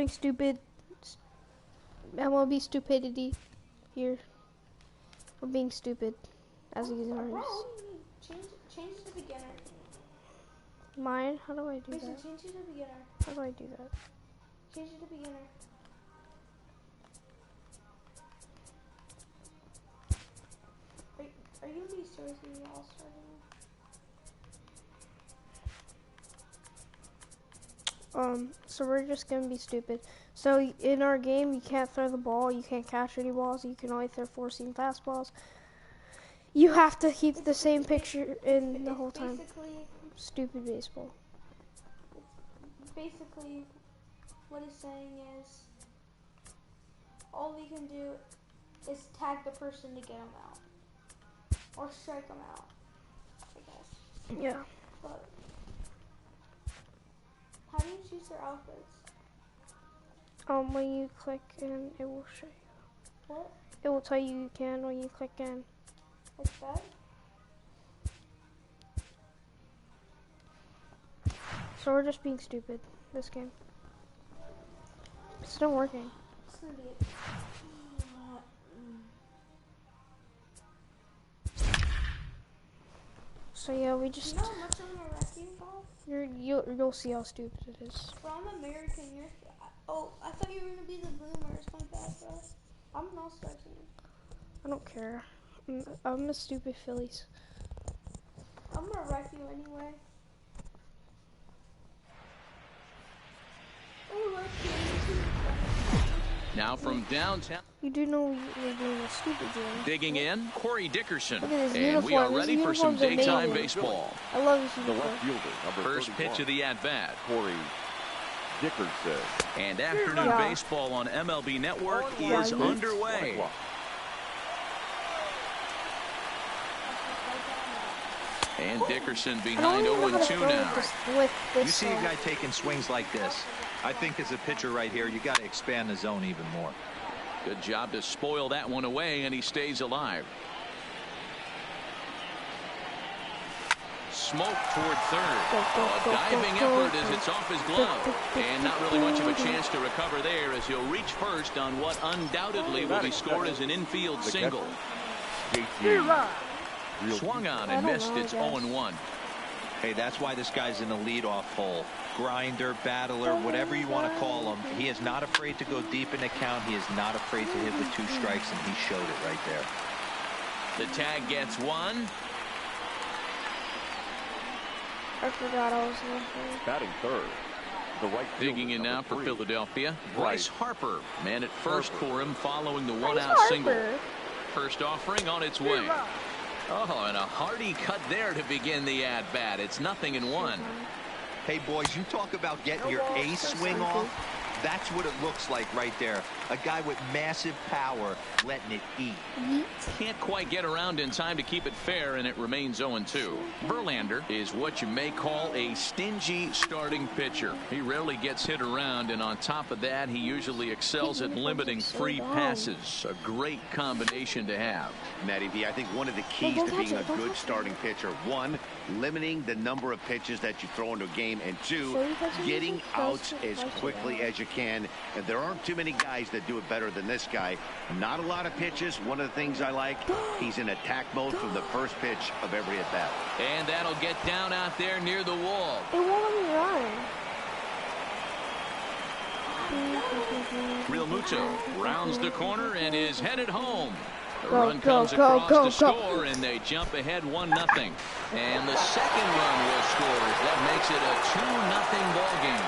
doing stupid MLB stupidity here. We're being stupid as these artists. Change it to beginner. Mine? How do I do Mason, that? change it to beginner. How do I do that? Change it to beginner. Are you gonna be seriously all starting? So we're just gonna be stupid. So in our game, you can't throw the ball, you can't catch any balls, you can only throw 4-seam fastballs. You have to keep the same picture in the whole time. Stupid baseball. Basically, what it's saying is, all we can do is tag the person to get them out. Or strike them out, I guess. Yeah. But how do you choose their outfits? When you click in, it will show you. What? It will tell you can when you click in. Like that? So we're just being stupid this game. It's still working. It's gonna be So yeah, we just. You know how much I'm gonna wreck you, Bob? You'll see how stupid it is. Bro, I'm American. Oh, I thought you were gonna be the boomer. It's my bad, bro. I'm an all-star team. I don't care. I'm a stupid Phillies. I'm gonna wreck you anyway. Now from downtown. You do know we're doing a stupid game. Digging in, Corey Dickerson. Look at his and uniform. we are ready for some daytime baseball. I love his The uniform. left fielder, number First 31, pitch of the at-bat. Corey Dickerson. And afternoon Yeah. baseball on MLB Network Yeah, is yeah. underway. And Dickerson behind 0-2 now. You see a guy taking swings like this. I think as a pitcher right here, you got to expand the zone even more. Good job to spoil that one away, and he stays alive. Smoke toward third. A diving effort as it's off his glove. And not really much of a chance to recover there as he'll reach first on what undoubtedly will be scored as an infield single. Swung on and missed. It's 0-1. Hey, that's why this guy's in the leadoff hole. Grinder, battler, whatever you want to call him. He is not afraid to go deep in the count. He is not afraid to hit with 2 strikes, and he showed it right there. The tag gets one. I forgot I was looking. Batting third. The right Digging in now for Philadelphia. Bryce Harper, man at first for him following the Bryce one-out single. Harper. First offering on its way. Oh, and a hearty cut there to begin the at-bat. It's 0-1. Hey, boys, you talk about getting your ace swing off. That's what it looks like right there. A guy with massive power letting it eat. Can't quite get around in time to keep it fair, and it remains 0-2. Verlander is what you may call a stingy starting pitcher. He rarely gets hit around, and on top of that, he usually excels at limiting free passes. A great combination to have. Matty V, I think one of the keys to being a good starting pitcher, one, limiting the number of pitches that you throw into a game, and two, getting outs as quickly as you can. And there aren't too many guys that do it better than this guy. Not a lot of pitches. One of the things I like, he's in attack mode from the first pitch of every at bat. And that'll get down out there near the wall. It won't let me run. Real Muto rounds the corner and is headed home. The Go, run go, comes go, across go, to go. score, and they jump ahead 1-0. And the second run will score. That makes it a 2-0 ball game.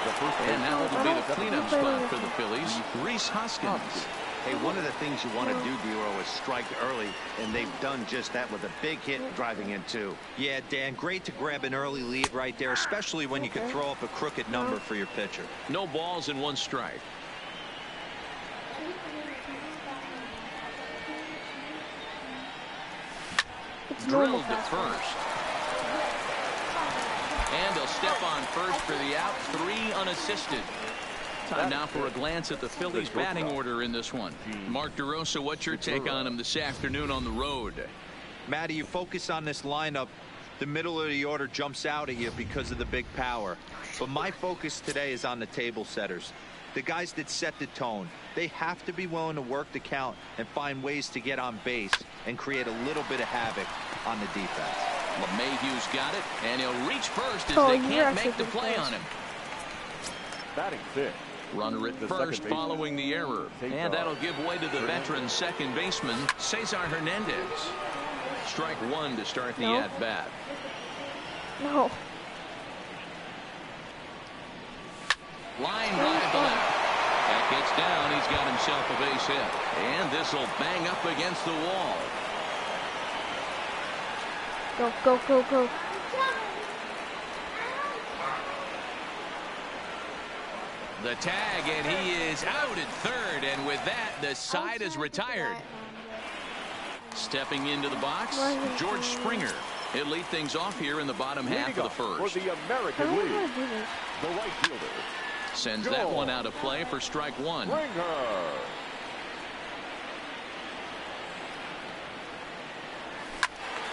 And now it'll be the cleanup spot for the Phillies. Rhys Hoskins. Hey, one of the things you want to do, Bureau, is strike early, and they've done just that with a big hit driving in 2. Yeah, Dan, great to grab an early lead right there, especially when you can throw up a crooked number for your pitcher. No balls and 1 strike. Drilled to first. And he'll step on first for the out. 3 unassisted. Time now for a glance at the Phillies batting order in this one. Mark DeRosa, what's your take on him this afternoon on the road? Matty, you focus on this lineup. The middle of the order jumps out at you because of the big power. But my focus today is on the table setters. The guys that set the tone. They have to be willing to work the count and find ways to get on base and create a little bit of havoc on the defense. LeMahieu's got it, and he'll reach first as they can't make the play on him. Batting fifth. Runner at first following the error. And that'll give way to the veteran second baseman, Cesar Hernandez. Strike one to start the at-bat. No. Line drive to left. That gets down. He's got himself a base hit. And this will bang up against the wall. Go, go, go, go. The tag, and he is out at third. And with that, the side is retired. Stepping into the box, George Springer. He'll lead things off here in the bottom half of the first. For the American League, the right fielder sends that one out of play for strike one.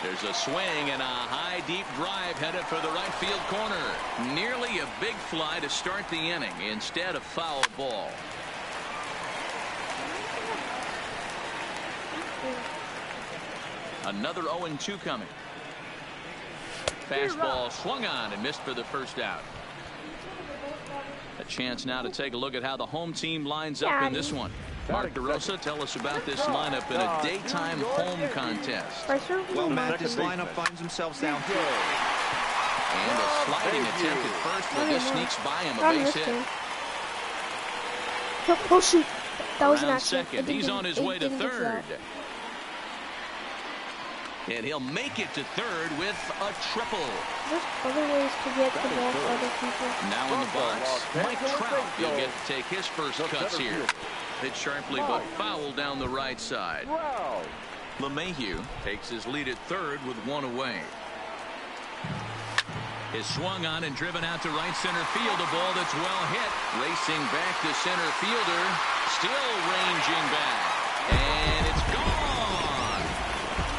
There's a swing and a high deep drive headed for the right field corner. Nearly a big fly to start the inning instead of foul ball. Another 0-2 coming. Fastball swung on and missed for the first out. A chance now to take a look at how the home team lines up in this one. Mark DeRosa, tell us about this lineup in a daytime home contest. Well, Matt, this lineup finds themselves down here. And a sliding attempt at first, but this sneaks by him, a base hit. Oh, shoot. That was an Around accident. second, he's on his way to third. And he'll make it to third with a triple. There's other ways to get the ball to other people. Now in the box, Mike Trout. He'll get to take his first cuts here. Hit sharply but foul down the right side. LeMahieu takes his lead at third with one away. Is swung on and driven out to right center field. A ball that's well hit. Racing back to center fielder. Still ranging back. And it's gone.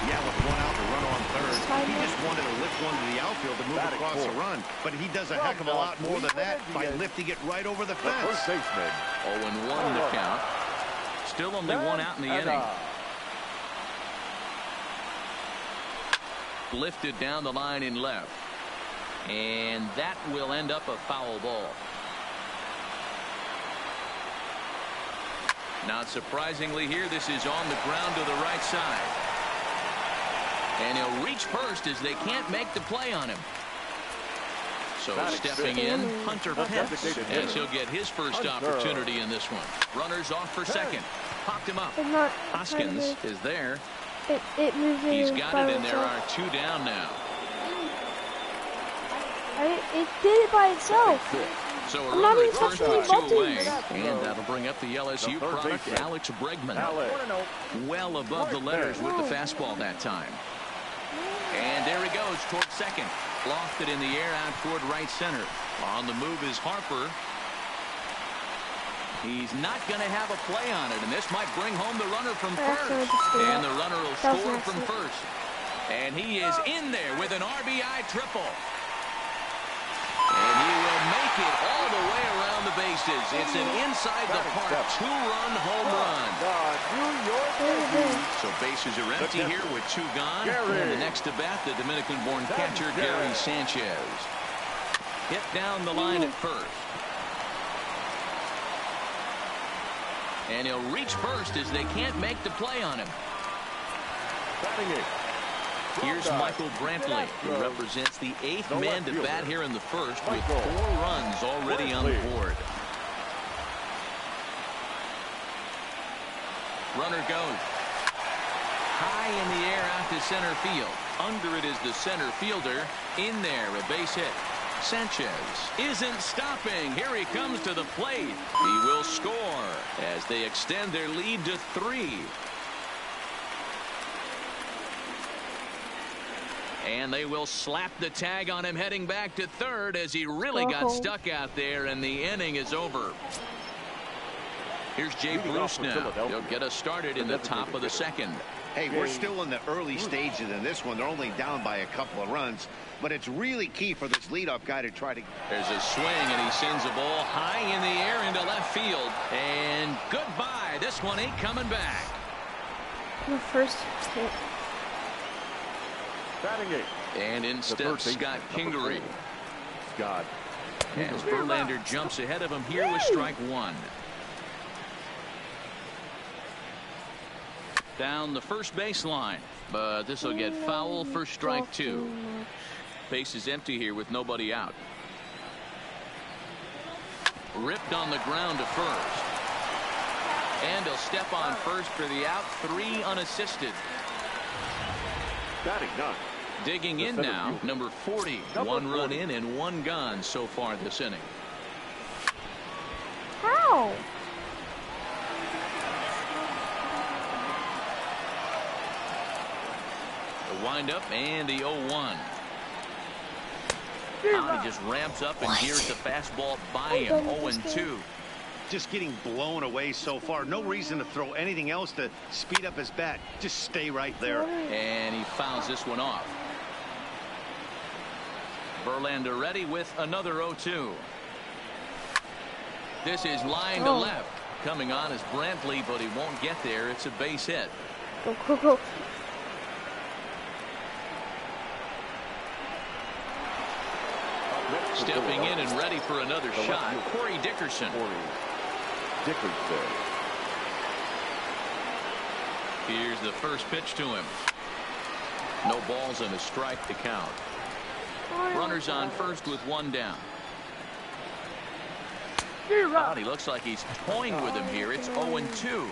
Yeah, with one out to run on third. He just wanted to lift one to the outfield to move across the run. But he does a heck of a lot more than that by lifting it right over the fence. First baseman. 0-1 the count. Still only one out in the inning. Lifted down the line in left. And that will end up a foul ball. Not surprisingly here, this is on the ground to the right side. And he'll reach first as they can't make the play on him. So stepping in, Hunter Pence, as he'll get his first opportunity in this one. Runners off for second. Popped him up. Hoskins is there. He's got it, and there are two down now. It did it by itself. So a runner at first with two away, and that'll bring up the LSU product, Alex Bregman. Well above the letters with the fastball that time. And there he goes toward second. Lofted in the air out toward right center. On the move is Harper. He's not going to have a play on it, and this might bring home the runner from first. And the runner will score from first. And he is in there with an RBI triple. And he will make it all the way around the bases. It's an inside-the-park two-run home run. So bases are empty here with two gone. And the next at bat, the Dominican-born catcher, Gary Sanchez. Hit down the line at first. And he'll reach first as they can't make the play on him. Here's Michael Brantley, who represents the eighth man to bat here in the first with 4 runs already on the board. Runner goes. High in the air out to center field. Under it is the center fielder. In there, a base hit. Sanchez isn't stopping. Here he comes to the plate. He will score as they extend their lead to 3. And they will slap the tag on him heading back to third as he really got stuck out there, and the inning is over. Here's Jay Bruce now. He'll get us started in the top of the second. Hey, we're still in the early stages in this one. They're only down by a couple of runs, but it's really key for this leadoff guy to try to. There's a swing, and he sends a ball high in the air into left field. And goodbye. This one ain't coming back. The first hit. Batting 8. And in steps Scott Kingery. Scott. As Verlander jumps ahead of him here with strike 1. Down the first baseline, but this will get foul for strike 2. Base is empty here with nobody out. Ripped on the ground to first. And he'll step on first for the out. 3 unassisted. Batting 9. Digging in now, number 40. 1 run in and 1 gone so far this inning. How? The windup and the 0-1. Now he just ramps up, and here's the fastball by him. 0-2. Just getting blown away so far. No reason to throw anything else to speed up his bat. Just stay right there. And he fouls this one off. Verlander ready with another 0-2. This is line to left. Coming on is Brantley, but he won't get there. It's a base hit. Go. Stepping in and ready for another shot, Corey Dickerson. Here's the first pitch to him. No balls and a strike to count. Runners on first with 1 down. Oh, he looks like he's toying with him here. It's 0-2.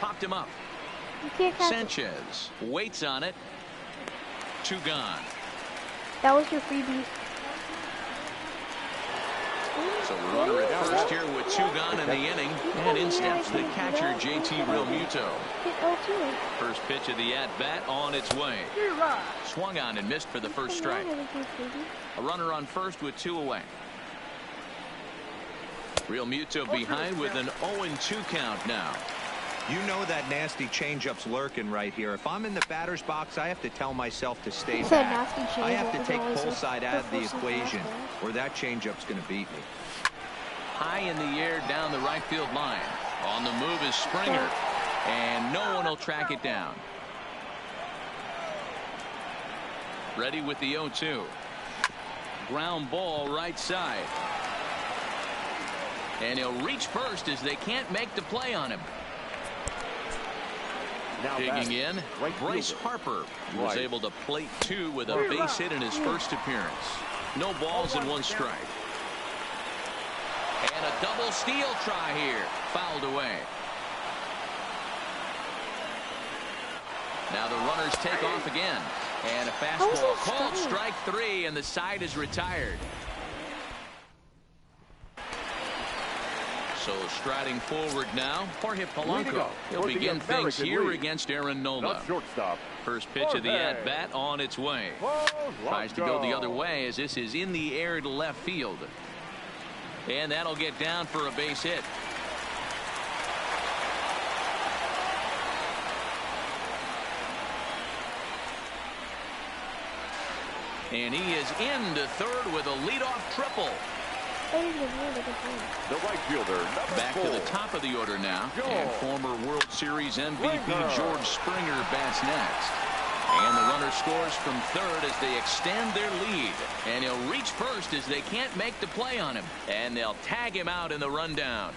Popped him up. Sanchez waits on it. 2 gone. That was your freebie. So runner at first here with 2 gone in the inning. And in steps the catcher, JT Realmuto. First pitch of the at-bat on its way. Swung on and missed for the first strike. A runner on first with 2 away. Realmuto behind with an 0-2 count now. You know that nasty changeup's lurking right here. If I'm in the batter's box, I have to tell myself to stay back. I have to take pull side out of the equation, or that changeup's going to beat me. High in the air down the right field line. On the move is Springer, and no one will track it down. Ready with the 0-2. Ground ball right side. And he'll reach first as they can't make the play on him. Digging in, Bryce Harper was able to plate 2 with a base hit in his first appearance. No balls and 1 strike. And a double steal try here. Fouled away. Now the runners take off again. And a fastball called strike 3, and the side is retired. So striding forward now, Jorge Polanco. He'll begin things here against Aaron Nola. First pitch of the at-bat on its way. Tries to go the other way as this is in the air to left field. And that'll get down for a base hit. And he is into third with a leadoff triple. The right fielder, back to the top of the order now. And former World Series MVP George Springer bats next. And the runner scores from third as they extend their lead. And he'll reach first as they can't make the play on him. And they'll tag him out in the rundown.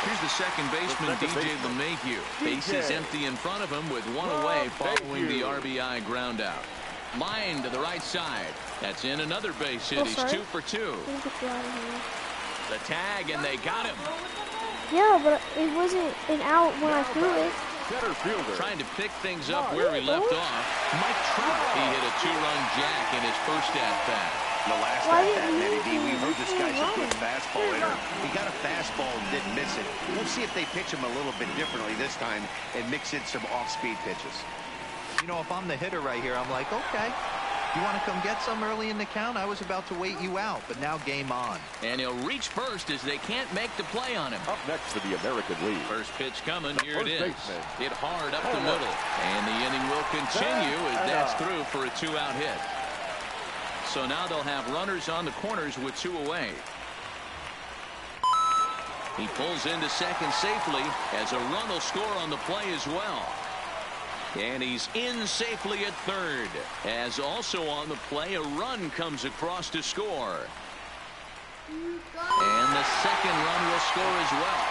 Here's the second baseman, DJ LeMahieu. Base is empty in front of him with 1 away following the RBI ground out. Line to the right side. That's in another base hit. He's 2 for 2. The tag, and they got him. Yeah, but it wasn't an out when I threw it. Trying to pick things up where he left off. Mike Trout, he hit a 2-run jack in his first at-bat. The last at-bat, we heard this guy's a good fastball hitter. He got a fastball and didn't miss it. We'll see if they pitch him a little bit differently this time and mix in some off-speed pitches. You know, if I'm the hitter right here, I'm like, okay, You want to come get some early in the count? I was about to wait you out, but now game on. And he'll reach first as they can't make the play on him. Up next for the American League. First pitch coming. Here it is. Baseman. Hit hard up the middle. And the inning will continue as that's through for a 2-out hit. So now they'll have runners on the corners with 2 away. He pulls into second safely as a run will score on the play as well. And he's in safely at third, as also on the play a run comes across to score. And the second run will score as well.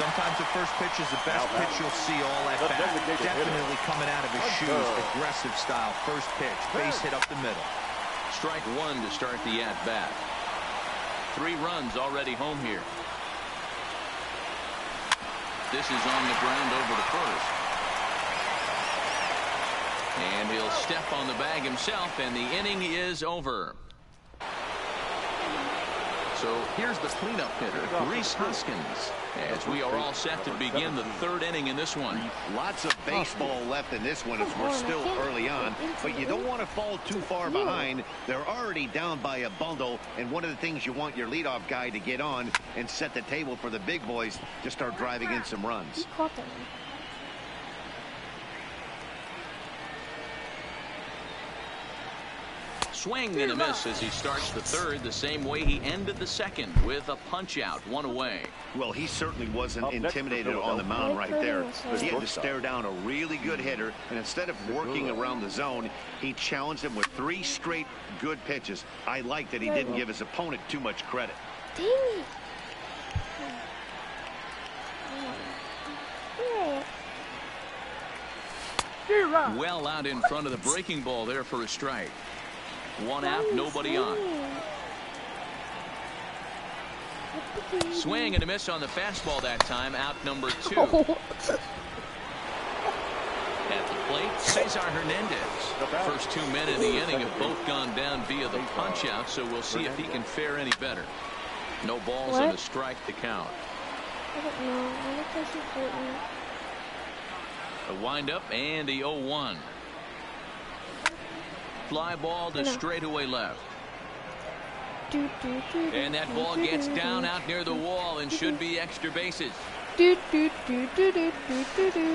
Sometimes the first pitch is the best pitch you'll see all at bat. Definitely coming out of his shoes. Aggressive style. First pitch. Base hit up the middle. Strike 1 to start the at-bat. 3 runs already home here. This is on the ground over to first. And he'll step on the bag himself, and the inning is over. So here's the cleanup hitter, Rhys Hoskins, as we are all set to begin the 3rd inning in this one. Lots of baseball left in this one as we're still early on, but you don't want to fall too far behind. They're already down by a bundle, and one of the things you want your leadoff guy to get on and set the table for the big boys to start driving in some runs. He caught that one. Swing and a miss as he starts the 3rd the same way he ended the 2nd with a punch out, 1 away. Well, he certainly wasn't intimidated on the mound right there. He had to stare down a really good hitter, and instead of working around the zone, he challenged him with 3 straight good pitches. I like that he didn't give his opponent too much credit. Dang it. Well out in front of the breaking ball there for a strike. 1 out, nobody on. Swing and a miss on the fastball that time, out number 2. At the plate, Cesar Hernandez. First 2 men in the inning have both gone down via the punch out, so we'll see if he can fare any better. No balls and a strike to count. I don't know. I think that's important. A windup and the 0-1. Fly ball to straightaway left. And that ball gets down out near the wall and should be extra bases.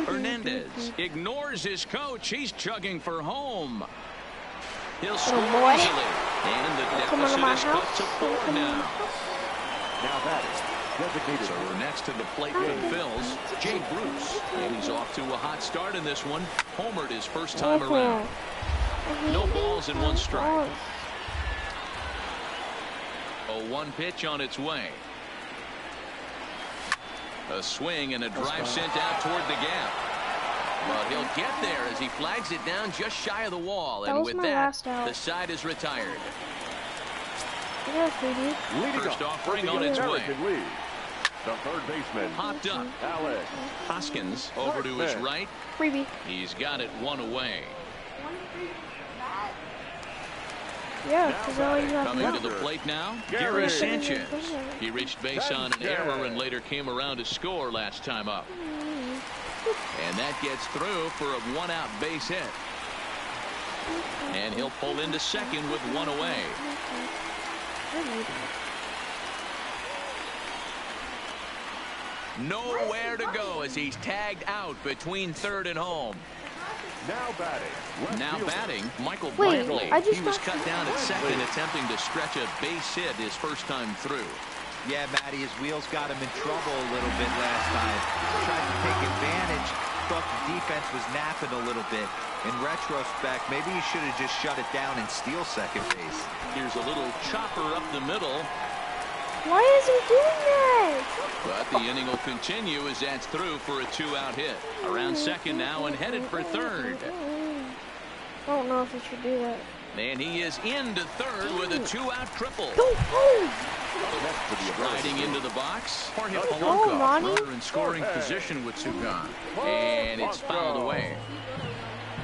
Hernandez ignores his coach. He's chugging for home. He'll score easily. And the deficit is cut to 4 now. Now batting. So we're next to the plate for the Phils, Jay Bruce. And he's off to a hot start in this one. Homered his first time around. No balls and 1 strike. A 1 pitch on its way. A swing and a drive sent out toward the gap. But he'll get there as he flags it down just shy of the wall. And with that, the side is retired. First offering on its way. The 3rd baseman. Popped up. Alex Hoskins over to his right. Freebie. He's got it 1 away. Yeah, because all you have Coming to the plate now, Gary Sanchez. He reached base on an error and later came around to score last time up. And that gets through for a 1-out base hit. And he'll pull into second with 1 away. Nowhere to go as he's tagged out between 3rd and home. Now batting, Michael Brantley. He was cut down at second, attempting to stretch a base hit his first time through. Yeah, Matty, his wheels got him in trouble a little bit last time. Tried to take advantage. Thought the defense was napping a little bit. In retrospect, maybe he should have just shut it down and steal second base. Here's a little chopper up the middle. Why is he doing that? But the inning will continue as that's through for a 2-out hit. Around second now and headed for 3rd. I don't know if he should do that. And he is into 3rd with a 2-out triple. Go home! Riding into the box. Jorge Go, Polanco, Ronnie. runner in scoring position with 2 gone. And it's fouled away.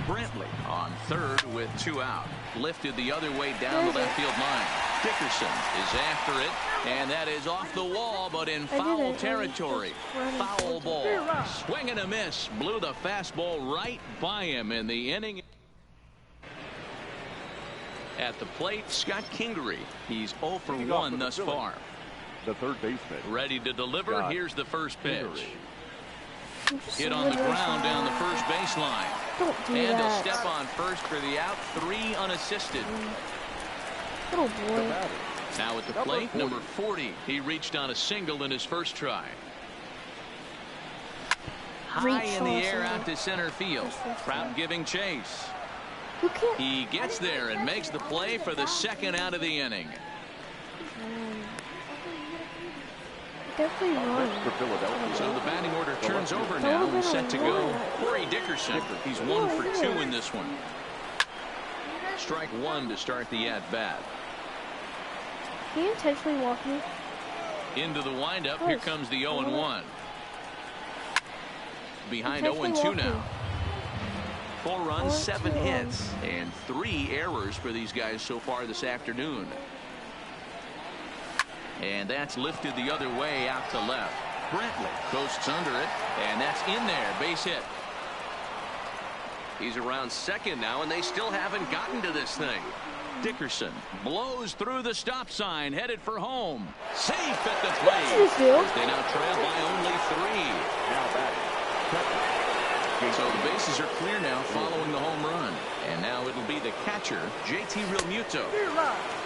Brantley on 3rd with 2 out. Lifted the other way down the left field line. Dickerson is after it, and that is off the wall, but in foul territory. Foul ball. Swing and a miss. Blew the fastball right by him in the inning. At the plate, Scott Kingery. He's 0 for 1 thus far. The third baseman. Ready to deliver. Scott Here's the first pitch. Kingery. Hit on the ground down the first baseline. Don't do And he'll that. step on first for the out. 3 unassisted. Oh The boy. batter. Now at the plate, number 40. He reached on a single in his first try. High in the air out to center field. Trout giving chase. Who can't? He gets there and makes the play for the second out of the inning. Definitely wrong. For Philadelphia. So the batting order turns over now and set to go. Corey Dickerson. He's 1 for 2 in this one. Strike 1 to start the at-bat. He intentionally walked me. Into the windup. Here comes the 0-1. Behind Intentionally 0-2 walked me. now. 4 runs, 7 hits, and 3 errors for these guys so far this afternoon. And that's lifted the other way out to left. Brantley coasts under it, and that's in there. Base hit. He's around second now, and they still haven't gotten to this thing. Dickerson blows through the stop sign, headed for home. Safe at the plate. They now trail by only 3. Now batting. So the bases are clear now following the home run. And now it'll be the catcher, JT Realmuto.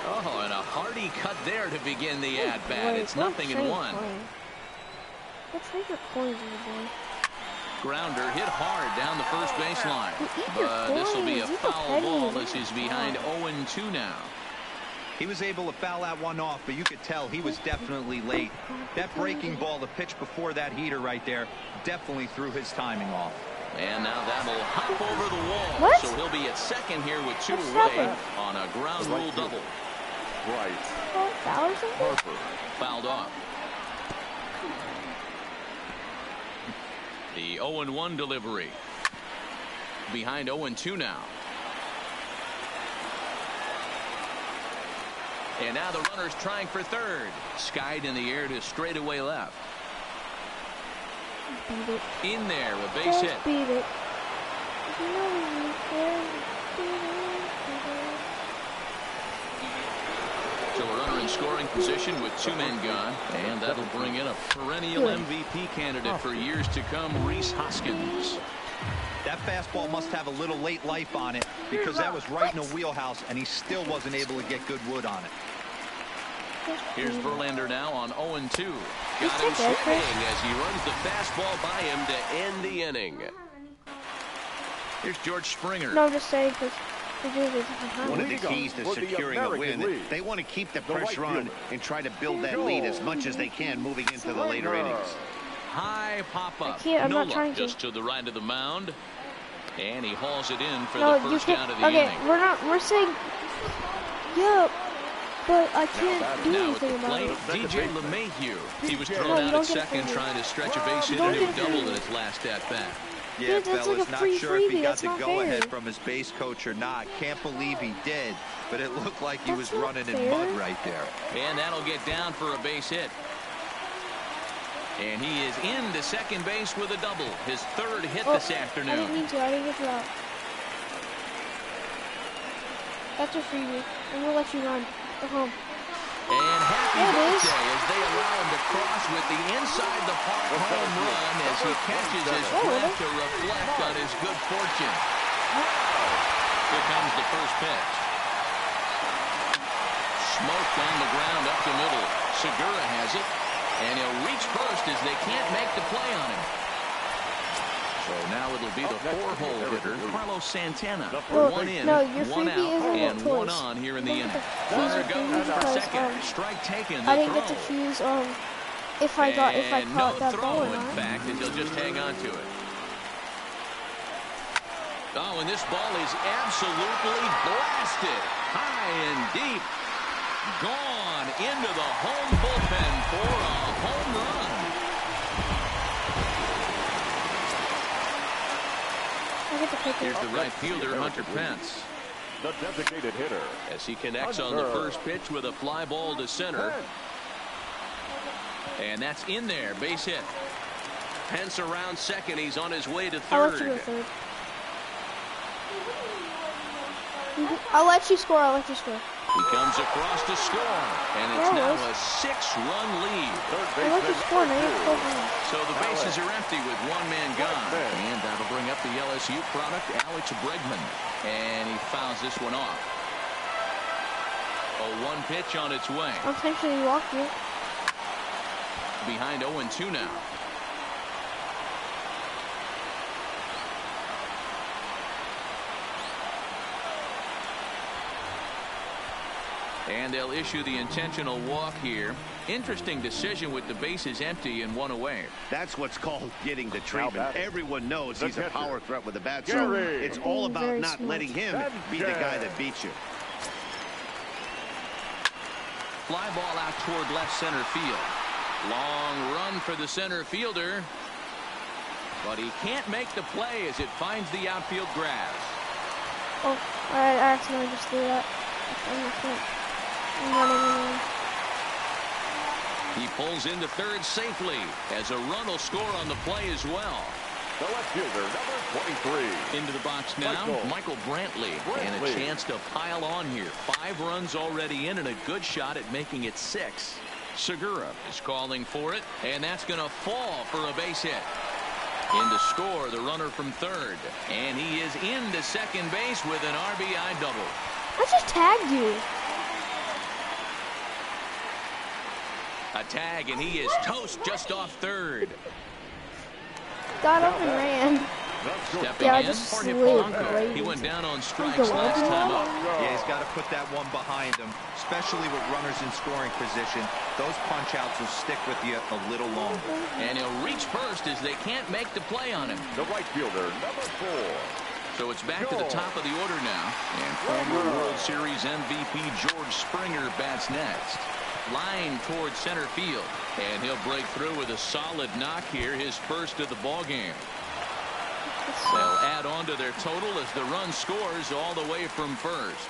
Oh, and a hearty cut there to begin the at-bat. It's 0-1. Let's trade your coins, boy. Grounder hit hard down the first baseline. But this will be a foul ball as he's behind 0-2 now. He was able to foul that one off, but you could tell he was definitely late. That breaking ball, the pitch before that heater right there, definitely threw his timing off. And now that'll hop over the wall. What? So he'll be at second here with 2 What's away happened? on a ground rule double. Bryce Foul or something? Harper. Fouled off. The 0-1 delivery. Behind 0-2 now. And now the runner's trying for third. Skied in the air to straightaway left. Beat it. In there, a base hit. Just beat it. So a runner in scoring position with 2 men gone. And that'll bring in a perennial MVP candidate for years to come, Rhys Hoskins. That fastball must have a little late life on it because that was right in the wheelhouse, and he still wasn't able to get good wood on it. Here's Verlander now on 0-2. Got him swinging as he runs the fastball by him to end the inning. Here's George Springer. No, I'm just saying because they do it different times. One of the keys to For the securing a American win, League. they want to keep the The right pressure on fielder. and try to build that lead as much as they can moving into the later innings. High pop-up. I'm No not luck trying to. just to the right of the mound. And he hauls it in for No, the you first out can't. of the Okay, inning. we're saying, yeah, but I can't do Now at anything the about plate, it. DJ LeMahieu. He was No, thrown you out don't at get a second free trying to stretch a base hit don't into a get a double free in his last at-bat. Yeah, Dude, that's fellas, like a not free sure if he freebie. got That's the not go-ahead fair. from his base coach or not. Can't believe he did, but it looked like he was That's not running in fair. mud right there. And that'll get down for a base hit. And he is into second base with a double. His 3rd hit this I didn't afternoon. mean to. I didn't get you out. That's a freebie. I'm gonna let you run. Go home. And happy There it is. birthday as they allow him to cross with the inside the park home run as he catches his breath to reflect on his good fortune. Here comes the first pitch. Smoked on the ground up the middle. Segura has it. And he'll reach first as they can't make the play on him. So now it'll be the 4-hole hitter, Carlos Santana. Well, 1 in, no, your 1 freebie out, isn't and a 1 choice. on here in the You inning. don't Runner get to goes choose for because, second. Strike taken. I The didn't get to throw. choose if I caught No that throw, ball or in not. fact, and he'll just hang on to it. Oh, and this ball is absolutely blasted. High and deep. Gone into the home bullpen for a home run. I get to pick Here's it. the right fielder, Hunter Pence. The designated hitter. As he connects on the first pitch with a fly ball to center. And that's in there. Base hit. Pence around second. He's on his way to I'll let you go third. third. I'll let you score. I'll let you score. He comes across to score, and it's now a 6-run lead. I'll let you score. Now you score. So the bases are empty with one man gone. And that'll bring up the LSU product, Alex Bregman. And he fouls this one off. A 1 pitch on its way. I'll potentially walk you. Behind 0-2 now. And they'll issue the intentional walk here. Interesting decision with the bases empty and 1 away. That's what's called getting the treatment. Everyone knows he's a power threat with a bat, so it's all about not letting him be the guy that beats you. Fly ball out toward left center field. Long run for the center fielder. But he can't make the play as it finds the outfield grass. Oh, I accidentally just threw that. I'm running. He pulls into third safely as a run will score on the play as well. The left fielder, number 23. Into the box now, Michael Brantley. And a chance to pile on here. 5 runs already in and a good shot at making it 6. Segura is calling for it, and that's going to fall for a base hit. In to score, the runner from third. And he is into second base with an RBI double. I just tagged you. A tag, and he is toast just off third. Got up and ran. Stepping in, Jorge Polanco. He went down on strikes last time up. Yeah, he's got to put that one behind him, especially with runners in scoring position. Those punch-outs will stick with you a little longer. And he'll reach first as they can't make the play on him. The right fielder, number 4. So it's back to the top of the order now. And former World Series MVP George Springer bats next. Line towards center field. And he'll break through with a solid knock here, his first of the ball game. They'll add on to their total as the run scores all the way from first.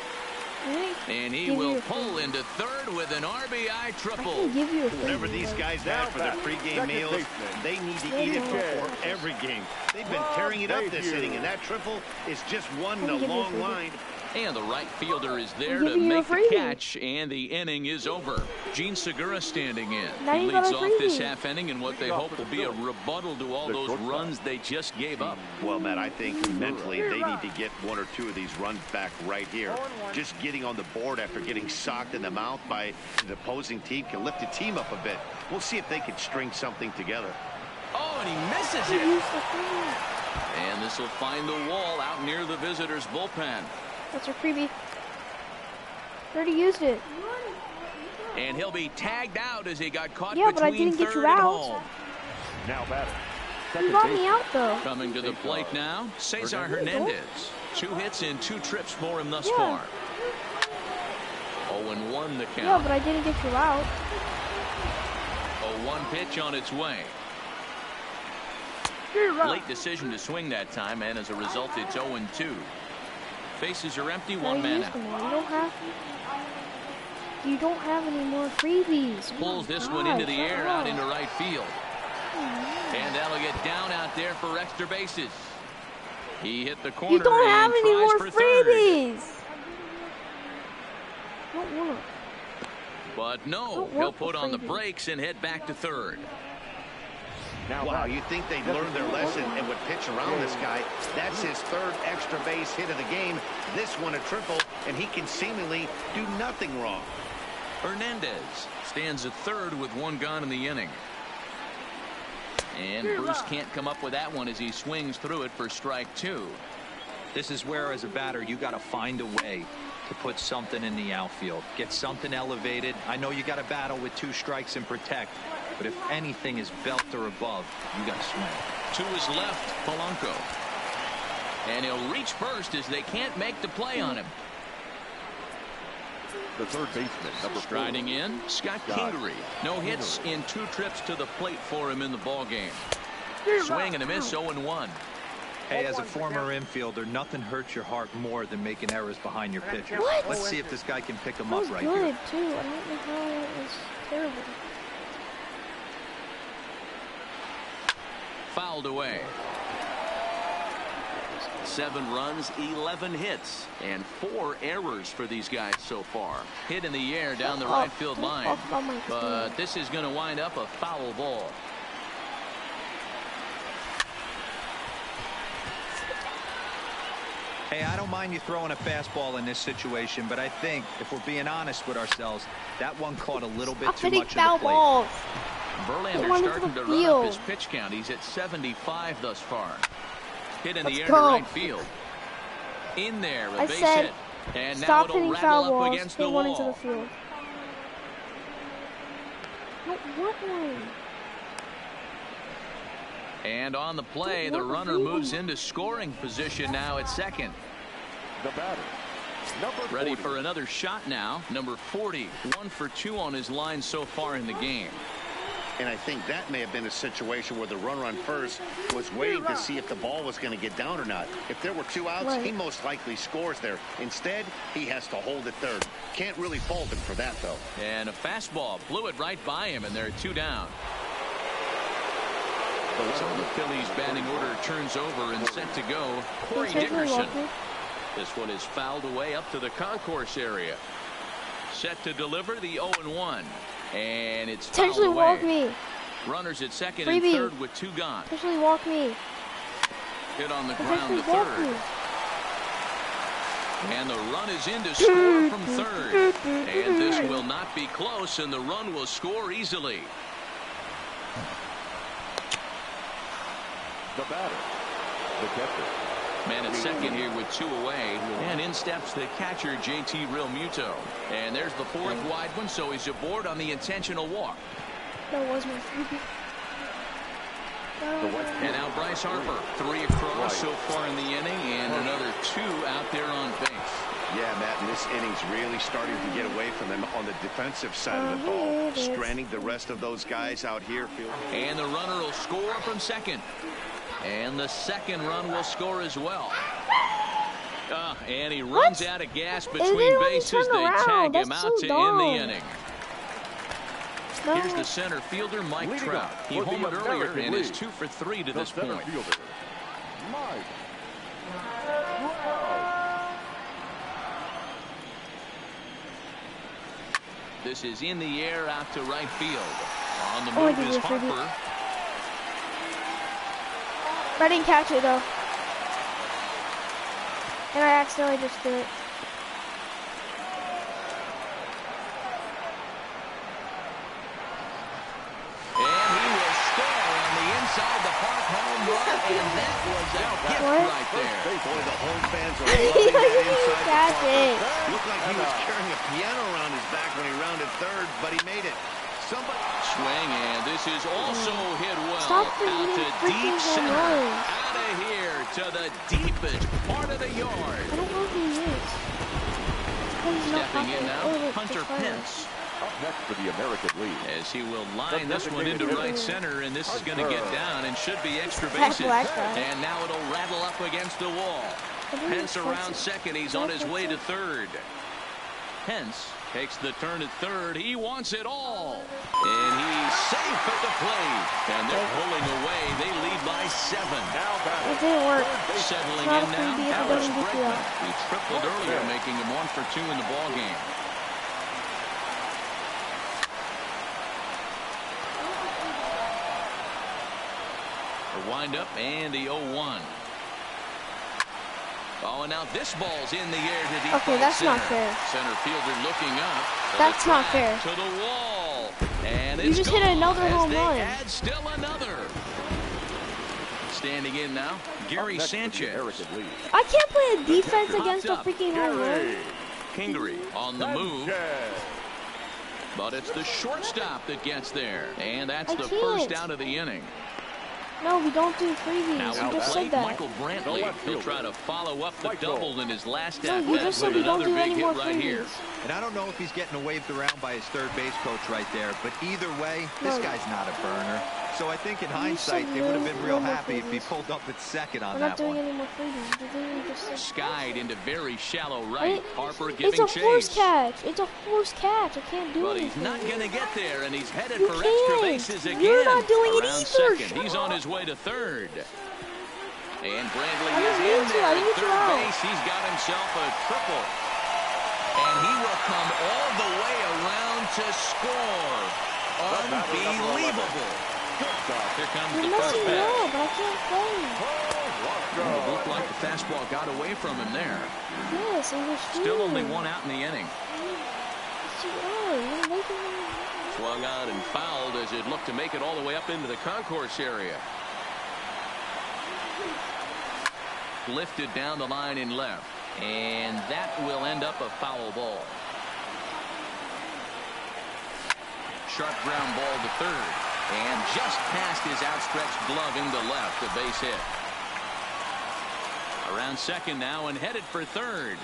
And he will pull into third with an RBI triple. Whatever these guys have for their pregame meals, they need to eat it before every game. They've been tearing it up this inning, and that triple is just one in a long line. And the right fielder is there to make the catch, and the inning is over. Gene Segura standing in. He leads off this half inning in what they hope will be a rebuttal to all those runs they just gave up. Well, Matt, I think mentally they need to get 1 or 2 of these runs back right here. Just getting on the board after getting socked in the mouth by the opposing team can lift the team up a bit. We'll see if they can string something together. Oh, and he misses it. And this will find the wall out near the visitors' bullpen. That's your freebie. Already used it. And he'll be tagged out as he got caught but I between didn't get third you and out. home. Now batter. You got me out though. Coming to the plate now, Cesar Hernandez. 2 hits and 2 trips for him thus far. 0-1 the count. Yeah, but I didn't get you out. A 1 pitch on its way. Late decision to swing that time, and as a result, it's 0-2. Faces are empty, 1 man out. You don't have any more freebies. Pulls this one into the air out into right field. And that'll get down out there for extra bases. He hit the corner. You don't have and any tries more for freebies. third. But no, he'll put on the brakes and head back to third. Wow, you think they'd learn their lesson and would pitch around this guy. That's his 3rd extra base hit of the game. This one a triple, and he can seemingly do nothing wrong. Hernandez stands at third with 1 gone in the inning. And Bruce can't come up with that one as he swings through it for strike 2. This is where, as a batter, you got to find a way to put something in the outfield. Get something elevated. I know you got to battle with 2 strikes and protect, but if anything is belt or above, you got to swing. To his left, Polanco. And he'll reach first as they can't make the play on him. The third baseman, number 4. Striding in, Scott Kingery. No hits in 2 trips to the plate for him in the ball game. Swing and a miss, 0-1. Hey, as a former infielder, nothing hurts your heart more than making errors behind your pitcher. What? Let's see if this guy can pick them That up was right good here. too. I don't know how it was terrible. Fouled away. 7 runs, 11 hits, and 4 errors for these guys so far. Hit in the air down the right field line, but this is going to wind up a foul ball. Hey, I don't mind you throwing a fastball in this situation, but I think, if we're being honest with ourselves, that one caught a little bit too much of the plate. Verlander starting to run up his pitch count. He's at 75 thus far. Hit in the air to right field. In there, a base hit. And now it'll rattle up against the wall. Into the field. What one? And on the play, the runner moves into scoring position now at second. The batter, number 40. Ready for another shot now. Number 40, 1 for 2 on his line so far in the game. And I think that may have been a situation where the runner on first was waiting to see if the ball was going to get down or not. If there were 2 outs, he most likely scores there. Instead, he has to hold at third. Can't really fault him for that, though. And a fastball blew it right by him, and they're 2 down. So the Phillies batting order turns over and set to go. Corey Dickerson. This one is fouled away up to the concourse area. Set to deliver the 0-1. And it's fouled away. Walk me. Runners at second and third with 2 gone. Potentially walk me. Hit on the ground to third. And the run is in to score from third. And this will not be close, and the run will score easily. The batter, the catcher. Man at second here with 2 away. And in steps the catcher, JT Realmuto. And there's the 4th wide one, so he's aboard on the intentional walk. That was my freebie. And now Bryce Harper, 3 across so far in the inning, and another 2 out there on base. Yeah, Matt, and this inning's really starting to get away from them on the defensive side of the ball. Stranding the rest of those guys out here. And the runner will score from second. And the second run will score as well. And he runs out of gas between bases. They tag him out to end the inning. Here's the center fielder, Mike Trout. He homered earlier and is 2 for 3 to this point. This is in the air out to right field. On the move is Harper. I didn't catch it though. And I accidentally just did it. And he will score on the inside the park home run. And that was a gift right there. Boy, the home fans are loving that inside the park. Looked like he was carrying a piano around his back when he rounded third, but he made it. Somebody swing, and this is also hit well. Stop out to deep center. Noise. Out of here to the deepest part of the yard. I don't know who he is. Stepping in now, Hunter Pence. Up next for the American League. As he will line this one into right center, and this is going to get down and should be extra bases. And now it'll rattle up against the wall. Pence around second. He's on his way to third. Pence takes the turn at third. He wants it all. And he's safe at the plate. And they're pulling away. They lead by 7. It didn't work. Settling in now, Alex Bregman. He tripled earlier, making him 1 for 2 in the ball game. The windup and the 0-1. Oh, and now this ball's in the air to deep. Okay, that's not fair. Center fielder looking up. That's not fair. To the wall. And you just hit another home run. Add still another. Standing in now, Gary Sanchez. I can't play a defense against a freaking home run. Kingery on the move. But it's the shortstop that gets there. And that's the first out of the inning. No, we don't do freebies. Now You just said that. Michael Brantley. He'll try to follow up the double in his last at you just said we don't do any more right here. And I don't know if he's getting waved around by his third base coach right there, but either way, this guy's not a burner. So I think in hindsight, they would have been real happy if he pulled up at second on that one. We're not doing any more freebies. We're doing just skied into very shallow right. Harper giving chase. It's a forced catch. It's a forced catch. I can't do it. But anything. he's not going to get there, and he's headed for extra bases again. You're not doing it either. Second. He's on his way to third. And Bradley is in there at third base. He's got himself a triple. And he will come all the way around to score. Unbelievable. Here comes the first pitch. But I can't play. It looked like the fastball got away from him there. Yes, it was Still only one out in the inning. You're Swung on and fouled as it looked to make it all the way up into the concourse area. Lifted down the line in left. And that will end up a foul ball. Sharp ground ball to third. And just past his outstretched glove into left, a base hit. Around second now and headed for third.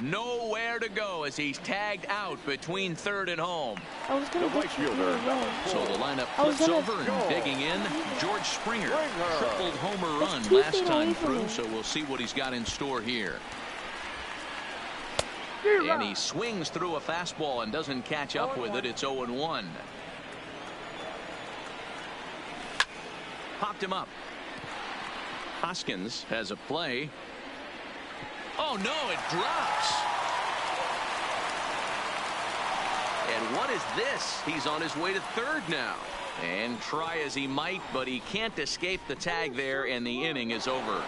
Nowhere to go as he's tagged out between third and home. The right fielder, So the lineup flips over and digging in. George Springer, tripled homer run last time through, so we'll see what he's got in store here. And he swings through a fastball and doesn't catch up with it. It's 0-1. Popped him up. Hoskins has a play. Oh, no, it drops. And what is this? He's on his way to third now. And try as he might, but he can't escape the tag there, and the inning is over.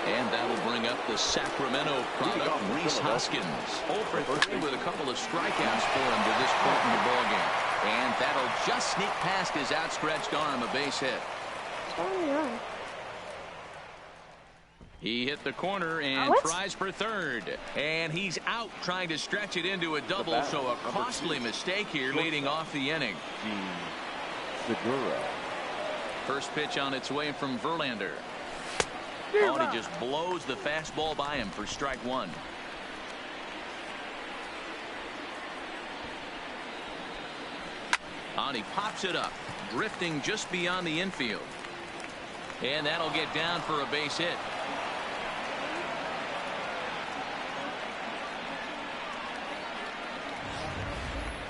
And that'll bring up the Sacramento product, Rhys Hoskins. 0 for 3 with a couple of strikeouts for him to this point in the ballgame. And that'll just sneak past his outstretched arm, a base hit. He hit the corner and tries for third. And he's out trying to stretch it into a double, so a costly mistake here leading off the inning. First pitch on its way from Verlander. Oh, and he just blows the fastball by him for strike one. And he pops it up, drifting just beyond the infield. And that'll get down for a base hit.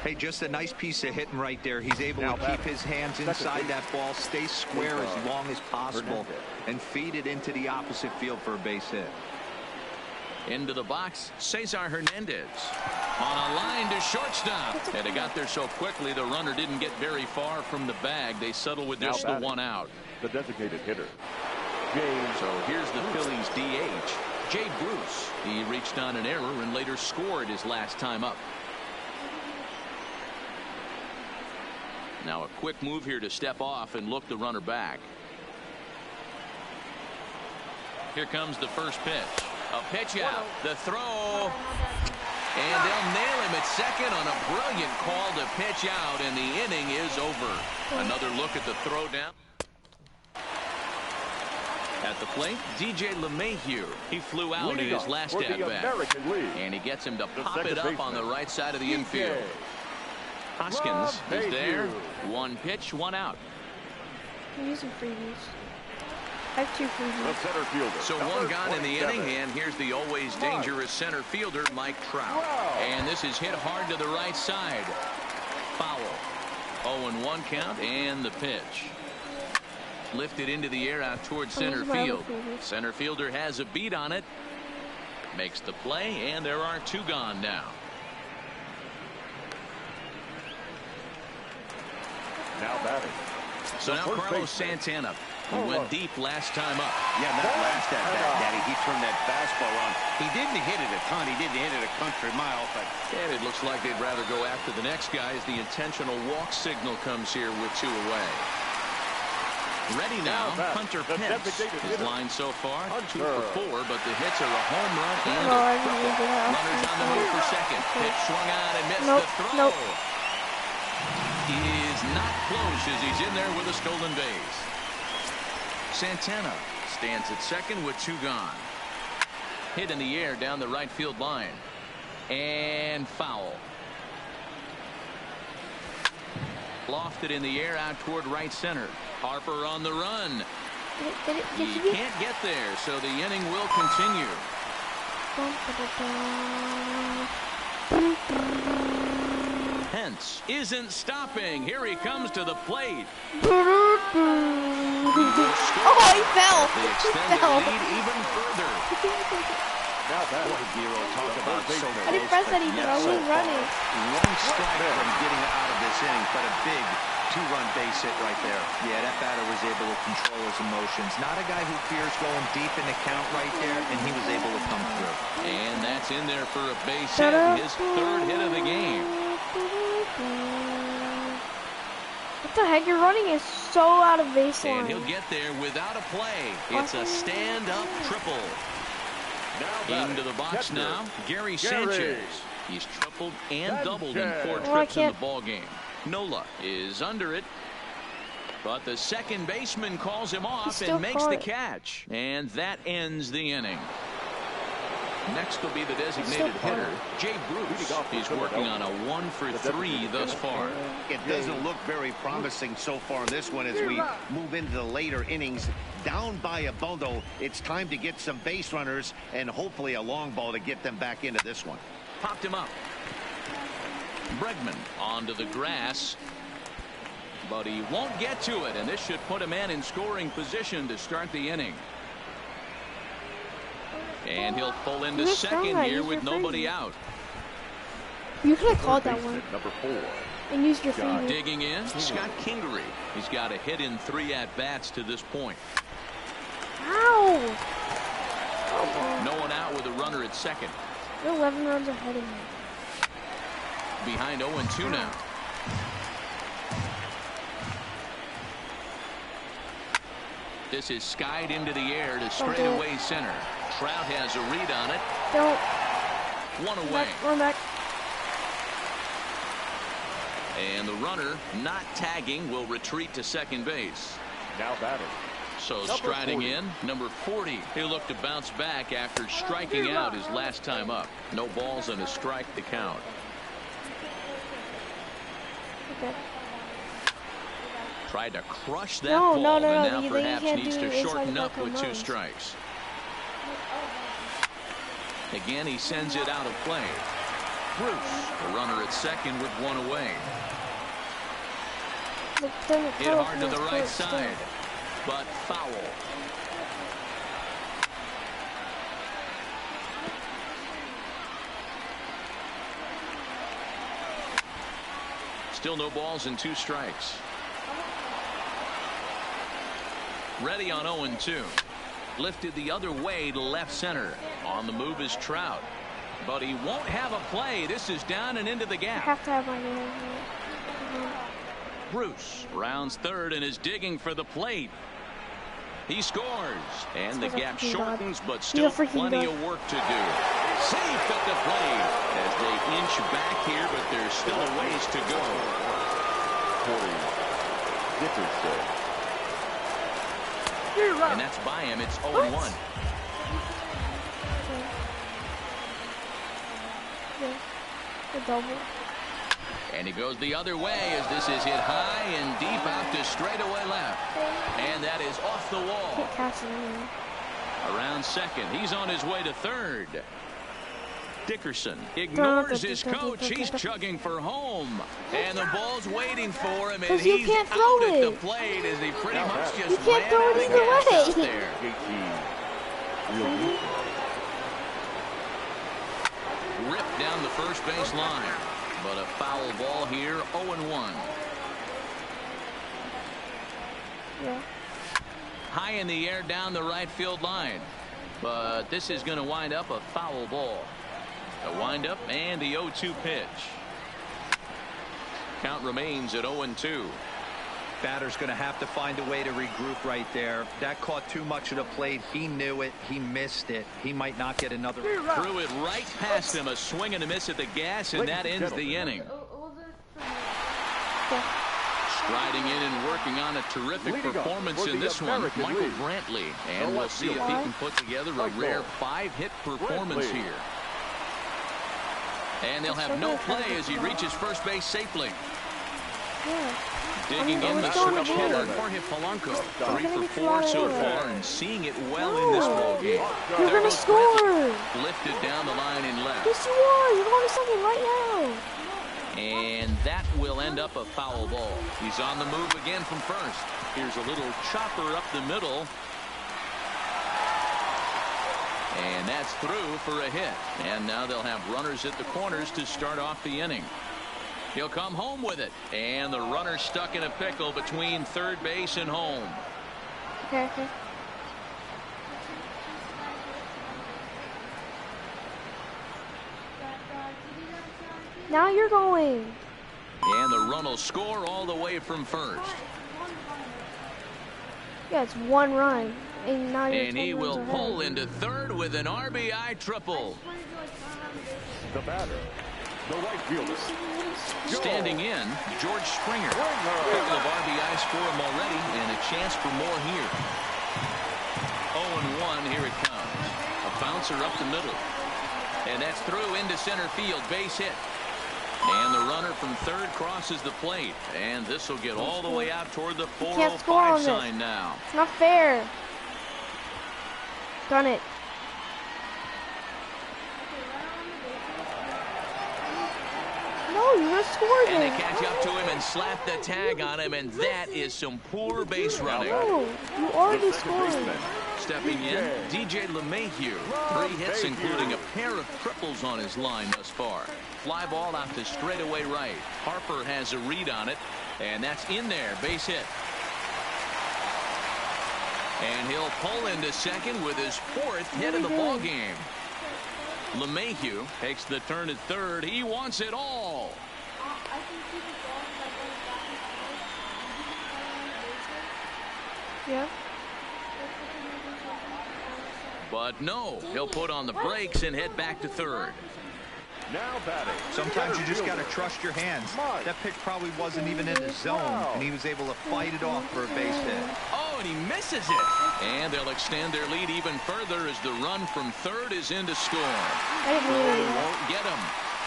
Hey, just a nice piece of hitting right there. He's able to keep his hands inside that ball, stay square as long as possible, and feed it into the opposite field for a base hit. Into the box, Cesar Hernandez on a line to shortstop. And it got there so quickly the runner didn't get very far from the bag. They settle with just the one out. The designated hitter. So here's the Phillies DH, Jay Bruce. He reached on an error and later scored his last time up. Now a quick move here to step off and look the runner back. Here comes the first pitch. A pitch out. The throw. And they'll nail him at second on a brilliant call to pitch out, and the inning is over. Another look at the throw down. At the plate, DJ LeMahieu. He flew out in his last at-bat. And he gets him to pop it up on the right side of the infield. Hoskins is there. One pitch, one out. I'm using freebies. I have 2 freebies. So one gone in the inning, and here's the always dangerous center fielder, Mike Trout. And this is hit hard to the right side. Foul. 0-1 count, and the pitch. Lifted into the air out towards center field. Center fielder has a beat on it. Makes the play, and there are 2 gone now. Now batting. So now Carlos Santana, who went deep last time up. Yeah, not last at bat, Daddy. He turned that fastball on. He didn't hit it a ton. He didn't hit it a country mile. But And it looks like they'd rather go after the next guy as the intentional walk signal comes here with 2 away. Ready now, Hunter Pence. His line so far, 2 for 4, but the hits are a home run and a triple. Runners on the move for second. Pitch swung on and missed the throw. He is not close as he's in there with a stolen base. Santana stands at second with 2 gone. Hit in the air down the right field line. And foul. Lofted in the air out toward right center. Harper on the run. He can't get there, so the inning will continue. defense isn't stopping. Here he comes to the plate. Oh, he fell. They He extend their fell. lead even further. Now that Giro, talk about so I didn't press that he fell. He was running. One strike from getting out of this inning, but a big two-run base hit right there. Yeah, that batter was able to control his emotions. Not a guy who fears going deep in the count right there, and he was able to come through. And that's in there for a base hit, his third hit of the game. What the heck? Your running is so out of baseline. And he'll get there without a play. It's a stand-up triple. Into the box now, Gary Sanchez. He's tripled and doubled in 4 trips in the ball game. Nola is under it, but the second baseman calls him off and makes the catch, and that ends the inning. Next will be the designated hitter, Jay Bruce. He's working on a 1-for-3 thus far. It doesn't look very promising so far in this one as we move into the later innings. Down by a bundle, it's time to get some base runners and hopefully a long ball to get them back into this one. Popped him up. Bregman onto the grass, but he won't get to it, and this should put a man in scoring position to start the inning. And he'll pull into second here with nobody out. You could have called that one. Number 4. And used your finger. Digging in, Scott Kingery. He's got a hit in 3 at-bats to this point. Ow! No one out with a runner at second. You're 11 runs ahead of me. Behind 0-2 now. This is skied into the air to straightaway center. Trout has a read on it. Don't. 1 away. Run back. And the runner, not tagging, will retreat to second base. Now batting. So striding in, number 40. He'll look to bounce back after striking out his last time up. No balls and a strike to count. Okay. Tried to crush that ball, no, and now you perhaps can't needs do to shorten inside up with home 2 runs. strikes. Again, he sends it out of play. Bruce, the runner at second with 1 away. Hit hard to the right side, but foul. Still no balls and 2 strikes. Ready on 0-2. Lifted the other way to left center. On the move is Trout, but he won't have a play. This is down and into the gap. I have to have my name. Bruce rounds third and is digging for the plate. He scores, and the gap shortens, but still plenty of work to do. Safe at the plate as they inch back here, but there's still a ways to go. And that's by him. It's 0-1. A double. And he goes the other way as this is hit high and deep out to straightaway left. And that is off the wall. Can't catch it anyway. Around second. He's on his way to third. Dickerson ignores his coach. He's chugging for home. And the ball's waiting for him, and he's out at the plate as he pretty much just ran out of gas out there. Ripped down the first base line. But a foul ball here, 0-1. Yeah. High in the air down the right field line. But this is going to wind up a foul ball. A windup and the 0-2 pitch. Count remains at 0-2. Batter's going to have to find a way to regroup right there. That caught too much of the plate. He knew it. He missed it. He might not get another. Threw it right past him. A swing and a miss at the gas, and that ends the inning. Striding in and working on a terrific performance in this one, Michael Brantley. And we'll see if he can put together a rare 5-hit performance here. And they'll have no play as he reaches first base safely. Yeah. Digging in the switch hitter, Jorge Polanco. 3 for 4 so far and seeing it well in this ball game. You're going to score. Lifted down the line in left. Yes, you are. You're going to second right And that will end up a foul ball. He's on the move again from first. Here's a little chopper up the middle. And that's through for a hit. And now they'll have runners at the corners to start off the inning. He'll come home with it. And the runner stuck in a pickle between third base and home. Okay. Now you're going. And the run will score all the way from first. Yeah, it's one run. And now you're And he will pull into third with an RBI triple. The batter, the right fielder. Standing in, George Springer. A couple of RBIs for him already, and a chance for more here. 0-1, here it comes. A bouncer up the middle. And that's through into center field, base hit. And the runner from third crosses the plate. And this will get all the way out toward the 405 sign now. It's not fair. Done it. No, you just scored And it. they catch up to him and slap the tag on him, and that is some poor base running. No, you already scored. Stepping in, DJ LeMahieu. 3 hits, including a pair of triples on his line thus far. Fly ball out to straightaway right. Harper has a read on it, and that's in there. Base hit. And he'll pull into second with his 4th hit of the ball game. LeMahieu takes the turn at third. He wants it all. Yeah. But no, he'll put on the brakes and head back to third. Now batting. Sometimes you just got to trust your hands. That pitch probably wasn't even in the zone, and he was able to fight it off for a base hit. Oh, and he misses it. And they'll extend their lead even further as the run from third is in to score. Won't get him.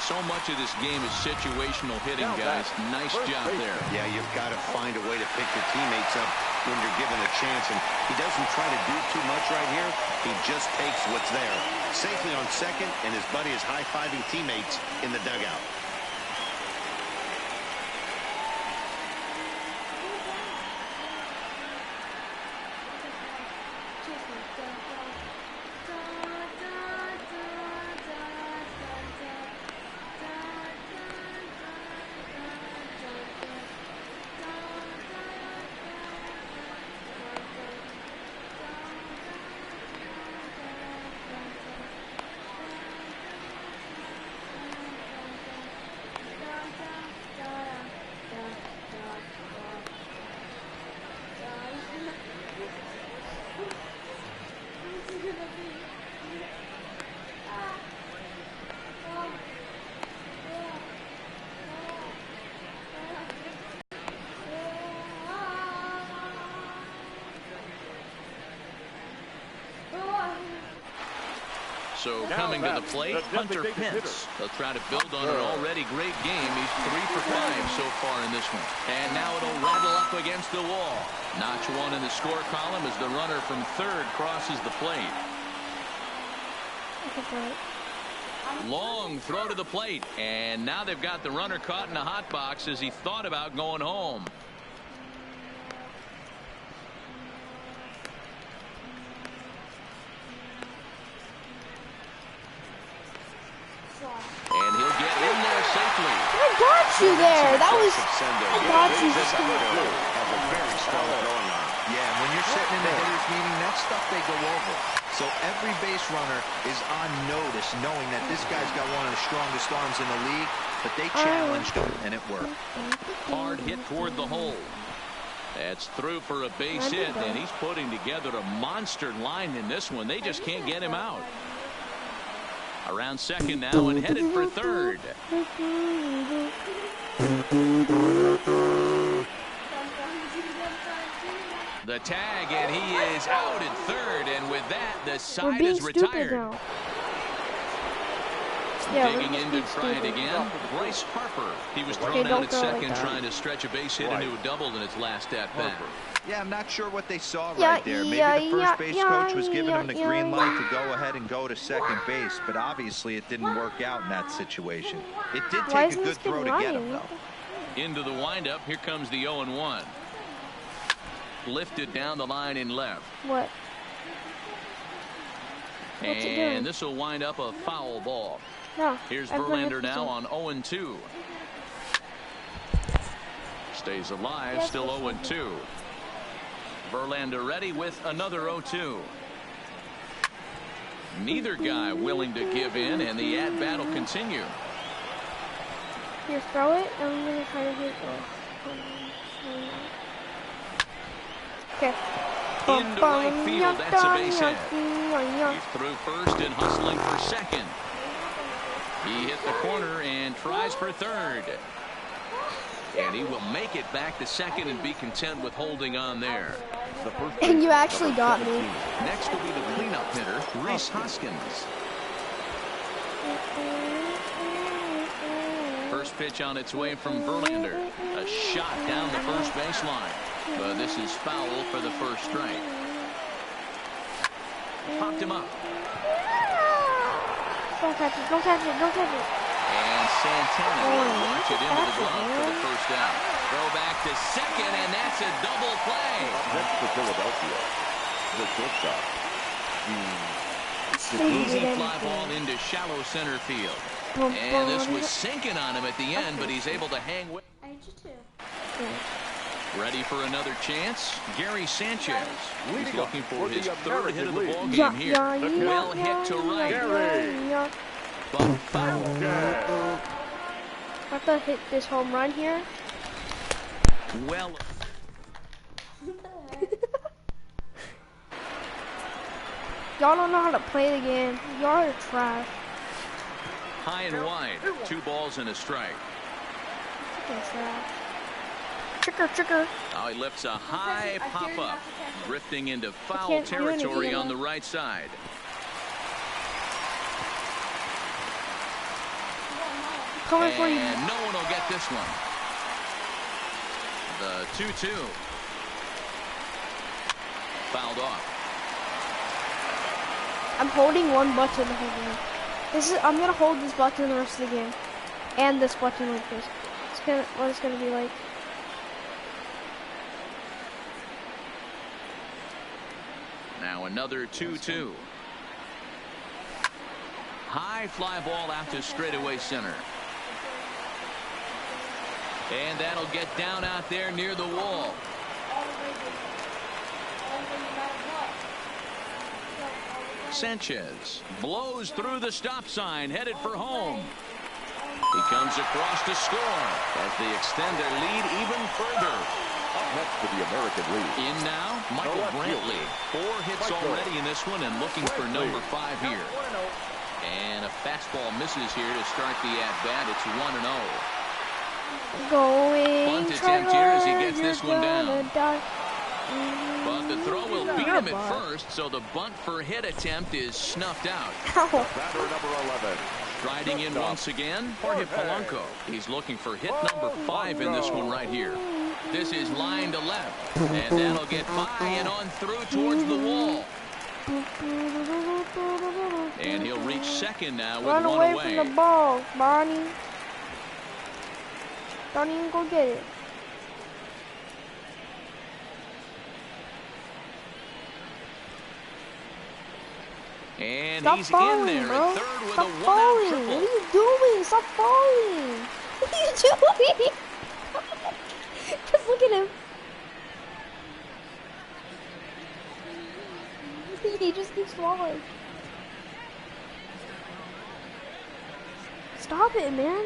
So much of this game is situational hitting, guys. Nice job there. Yeah, you've got to find a way to pick your teammates up when you're given a chance. And he doesn't try to do too much right here. He just takes what's there. Safely on second, and his buddy is high-fiving teammates in the dugout. So coming to the plate, Hunter Pence. They'll try to build on an already great game. He's 3 for 5 so far in this one. And now it'll rattle up against the wall. Notch 1 in the score column as the runner from third crosses the plate. Long throw to the plate. And now they've got the runner caught in a hot box as he thought about going home. And he'll get in there safely. I got you there. That was. I got you. Has a very strong throwing arm. Yeah, and when you're sitting in the hitters meeting, that's stuff they go over. So every base runner is on notice, knowing that this guy's got one of the strongest arms in the league, but they challenged him, and it worked. Hard hit toward the hole. That's through for a base hit, and he's putting together a monster line in this one. They just can't get him out. Around second now and headed for third. The tag, and he is out at third, and with that, the side is retired. Digging in to try it again, Bryce Harper. He was thrown out at second trying to stretch a base hit into a double in his last at bat. Yeah, I'm not sure what they saw right there. Maybe the first base coach was giving him the green light to go ahead and go to second base, but obviously it didn't work out in that situation. It did take a good throw to get him, though. Into the windup, here comes the 0-1. Lifted down the line in left. What? And this will wind up a foul ball. No. Here's Verlander now on 0-2. Stays alive, still 0-2. Verlander ready with another 0-2. Neither guy willing to give in, and the at-bat will continue. Here, throw it, and I'm going to try to hit. Okay. Into right field, that's a base hit. He's through first and hustling for second. He hit the corner and tries for third. And he will make it back to second and be content with holding on there. And you actually got me. Next will be the cleanup hitter, Rhys Hoskins. First pitch on its way from Verlander. A shot down the first baseline. But this is foul for the first strike. Popped him up. Don't catch it, don't catch it, don't catch it. And Santana will launch it into the glove for the first out. Throw back to second, and that's a double play. Next to Philadelphia, the shortstop. Easy fly ball into shallow center field. And this was sinking on him at the end, but he's able to hang with. I need you too. Ready for another chance? Gary Sanchez. He's looking for his third hit of the ball Yeah, game here. yeah, yeah, Well hit to right. But foul. I have to hit this home run here. Well. Y'all don't know how to play the game. Y'all are trash. High and wide. 2 balls and a strike. Fucking trash. Tricker. Now he lifts a high pop-up. Drifting into foul territory on the right side. Coming for you. And no one will get this one. The 2-2. Fouled off. I'm holding one button the whole game. I'm gonna hold this button the rest of the game. And this button like this. What it's gonna be like. Now another 2-2. High fly ball out to straightaway center. And that'll get down out there near the wall. Sanchez blows through the stop sign, headed for home. He comes across to score as they extend their lead even further. Up next to the American League. In now, Michael Brantley. 4 hits already in this one and looking for number 5 here. And a fastball misses here to start the at-bat. It's 1-0. Going Bunt attempt here as he gets this one down. But the throw will beat him at first, so the bunt for hit attempt is snuffed out. Batter number 11. Striding in once again, Jorge Polanco. He's looking for hit number 5 in this one right here. This is line to left, and that'll get by and on through towards the wall. And he'll reach second now with Run one away away. from the ball, Bonnie. Don't even go get it. And Stop he's falling, in there bro. at third with Stop a 1-out falling. triple. What are you doing? Stop falling. What are you doing? Just look at him. He just keeps falling. Stop it, man.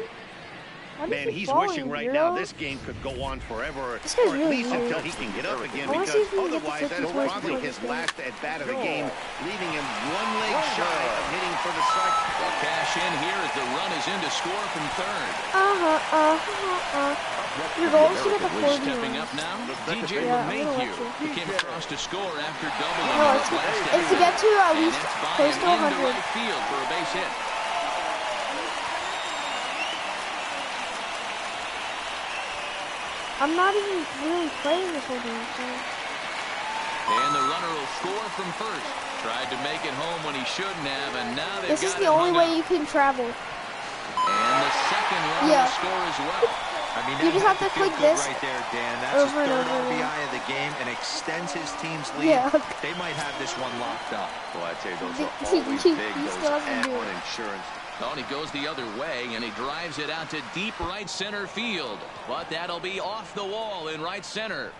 Man, he's wishing right now this game could go on forever, This guy's or at really least weird. until he can get up again, I wanna see because if we can get the otherwise that is 50 probably points his for this last at-bat of the game, leaving him one leg shy of hitting for the strike. They'll cash in here as the run is in to score from third. Your goal is to get the 40. Stepping up now, DJ Yeah, I'm gonna LeMahieu. watch He came across to score after doubling No, in his last it's to at-bat. get to at And least that's by close and to into 100. right field for a base hit. I'm not even really playing this whole game, so. And the runner will score from first. Tried to make it home when he shouldn't have, and now they've This got is the it only hung way up. you can travel. And the second run Yeah. will score as well. I mean, You that just have had to feel click good this right there, Dan. That's his over and third over again. RBI of the game and extends his team's lead. Yeah. They might have this one locked up. Well, I'd say those He- are he- always he big, those still has to do add-on it. insurance. Oh, and he goes the other way, and he drives it out to deep right center field. But that'll be off the wall in right center.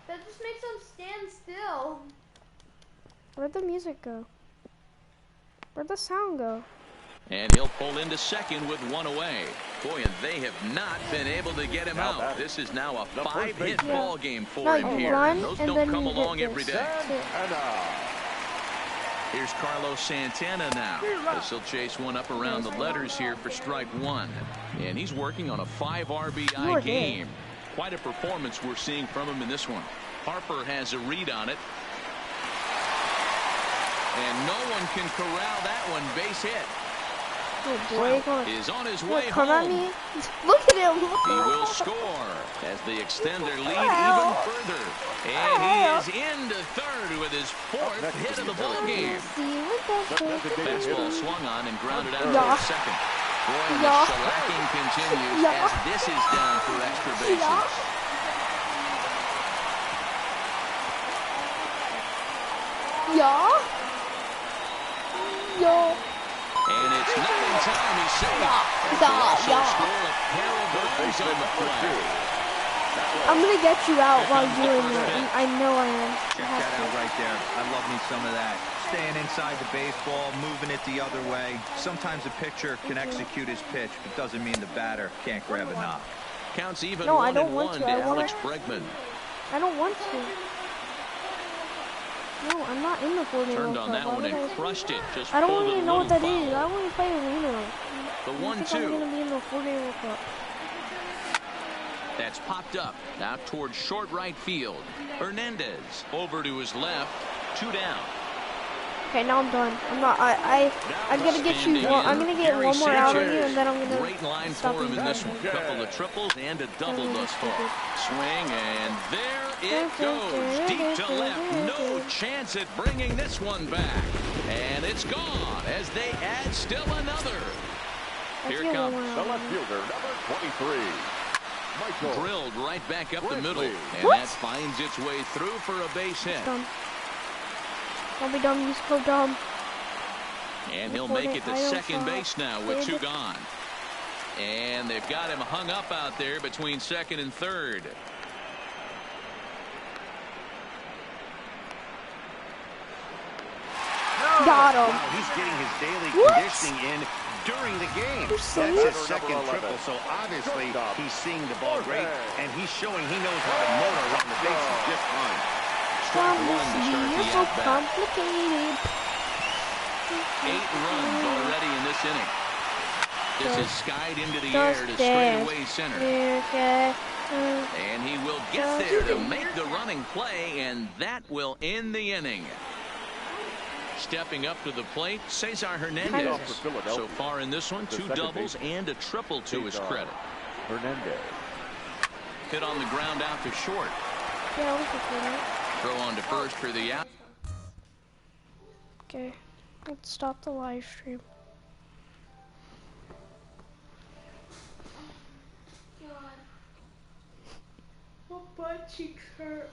That just makes them stand still. Where'd the music go? Where'd the sound go? And he'll pull into second with one away. Boy, and they have not been able to get him out. This is now a 5-hit ball game for No, him you here. run And those and don't then come you hit along this. every day. That's it. Here's Carlos Santana now. This will chase one up around the letters here for strike one. And he's working on a 5 RBI You're game. Quite a performance we're seeing from him in this one. Harper has a read on it. And no one can corral that one. Base hit. Oh boy, Trout is on his way come at home. me. Look at him. He will score as they extend their lead Wow. even further. And he is into third with his 4th hit of the ball game. See what that's Fastball swung on and grounded out Yeah. to second. Boy, and the Yeah. shellacking continues Yeah. as this is down for extra bases. Yeah. Yeah. And it's not in time. He's safe. Yeah. Also Yeah. score a pair of runs on the play. I'm gonna get you out while doing that. I know I am. Check that out right there. I love me some of that. Staying inside the baseball, moving it the other way. Sometimes a pitcher can execute his pitch, but doesn't mean the batter can't grab a knock. Counts even No, I 1 don't and want 1 to. to I wanna- Alex Bregman. I don't want to. No, I'm not in the Fortnite Turned World on Cup. that Why one would and I? crushed it. Just I don't pulled it even a know what little that is. I foul. only play Arena. The I think I'm 1-2. gonna be in the Fortnite World Cup. That's popped up out towards short right field. Hernandez over to his left. 2 down. Okay, now I'm done. I'm not. I'm gonna get you Standing one. in, I'm gonna get Gary one more out of Sanchez. you, and then I'm gonna Great line stop for him you. in this one. Couple of triples and a double thus far. Swing, and there it goes. Deep to left. No chance at bringing this one back. And it's gone as they add still another. Here it comes. The left fielder, number 23. Michael. Drilled right back up the middle. Ridley. And that finds its way through for a base hit. Dumb. Don't be dumb. You're so dumb. And he'll make it to second base now with 2 gone. And they've got him hung up out there between second and third. Got him. Wow, he's getting his daily What? conditioning in during the game. You're That's serious? his second triple, so obviously he's seeing the ball great, and he's showing he knows how to motor around the bases just fine. Strike one to start the You're so at-bat. complicated. 8 runs already in this inning. This is skied into the Just air to dance. straightaway center. Okay. And he will get there to make the running play, and that will end the inning. Stepping up to the plate, Cesar Hernandez. For Philadelphia. So far in this one, The 2 second doubles baseman. and a triple to his Cesar credit. Hernandez. Hit on the ground out to short. Yeah, we can do that. Throw on to first for the out. Okay. Let's stop the live stream. God. My butt cheeks hurt.